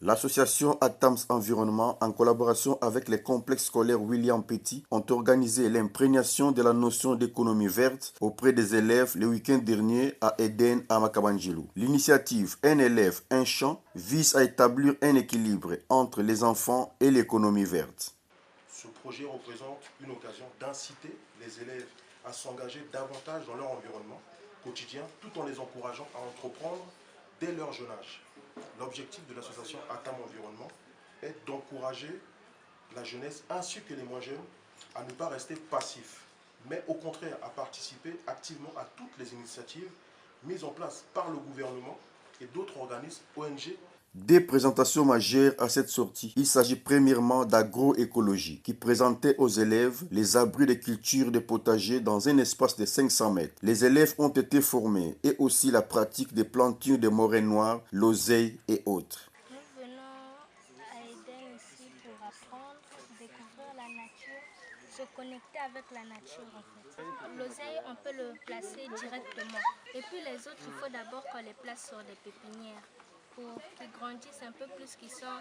L'association Atams Environnement, en collaboration avec les complexes scolaires William Petit, ont organisé l'imprégnation de la notion d'économie verte auprès des élèves le week-end dernier à Eden à Makabanjilou. L'initiative Un élève, un champ vise à établir un équilibre entre les enfants et l'économie verte. Ce projet représente une occasion d'inciter les élèves à s'engager davantage dans leur environnement quotidien tout en les encourageant à entreprendre dès leur jeune âge. L'objectif de l'association Atam Environnement est d'encourager la jeunesse ainsi que les moins jeunes à ne pas rester passifs, mais au contraire à participer activement à toutes les initiatives mises en place par le gouvernement et d'autres organismes ONG. Des présentations majeures à cette sortie. Il s'agit premièrement d'agroécologie, qui présentait aux élèves les abris de culture de potager dans un espace de 500 mètres. Les élèves ont été formés et aussi la pratique des plantures de moret noir, l'oseille et autres. Nous venons à Eden ici pour apprendre, découvrir la nature, se connecter avec la nature en fait. L'oseille, on peut le placer directement. Et puis les autres, il faut d'abord qu'on les place sur des pépinières pour qu'ils grandissent un peu plus, qu'ils sont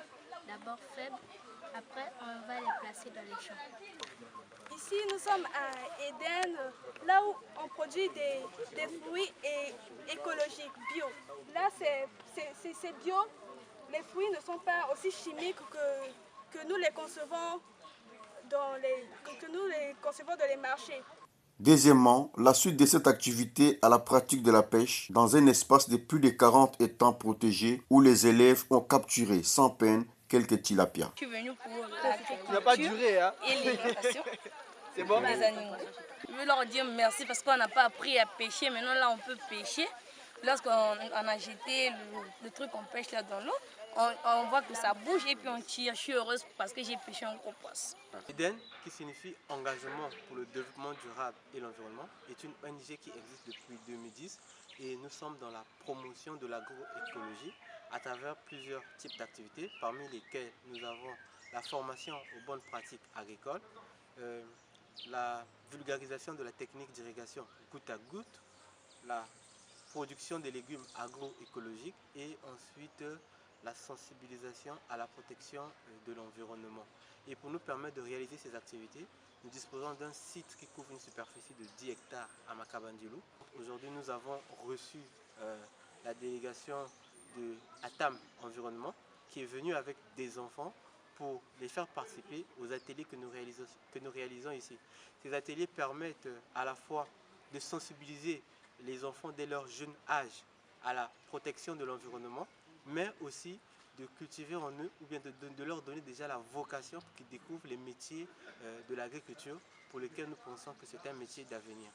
d'abord faibles. Après, on va les placer dans les champs. Ici, nous sommes à Eden, là où on produit des fruits écologiques, bio. Là, c'est bio. Les fruits ne sont pas aussi chimiques que nous les concevons dans les marchés. Deuxièmement, la suite de cette activité à la pratique de la pêche dans un espace de plus de 40 étangs protégés où les élèves ont capturé sans peine quelques tilapias. Je suis venu pour l'agriculture et l'alimentation des animaux. Je veux leur dire merci parce qu'on n'a pas appris à pêcher. Maintenant là on peut pêcher. Lorsqu'on a jeté le truc qu'on pêche là dans l'eau, on voit que ça bouge et puis on tire. Je suis heureuse parce que j'ai pêché un gros poisson. Eden, qui signifie engagement pour le développement durable et l'environnement, est une ONG qui existe depuis 2010 et nous sommes dans la promotion de l'agroécologie à travers plusieurs types d'activités, parmi lesquelles nous avons la formation aux bonnes pratiques agricoles, la vulgarisation de la technique d'irrigation goutte à goutte, la production des légumes agroécologiques et ensuite la sensibilisation à la protection de l'environnement. Et pour nous permettre de réaliser ces activités, nous disposons d'un site qui couvre une superficie de 10 hectares à Makabanjilou. Aujourd'hui, nous avons reçu la délégation de Atam Environnement qui est venue avec des enfants pour les faire participer aux ateliers que nous réalisons ici. Ces ateliers permettent à la fois de sensibiliser les enfants dès leur jeune âge à la protection de l'environnement, mais aussi de cultiver en eux ou bien de leur donner déjà la vocation pour qu'ils découvrent les métiers de l'agriculture pour lesquels nous pensons que c'est un métier d'avenir.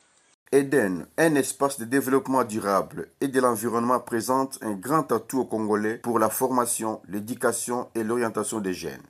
Eden, un espace de développement durable et de l'environnement, présente un grand atout aux Congolais pour la formation, l'éducation et l'orientation des jeunes.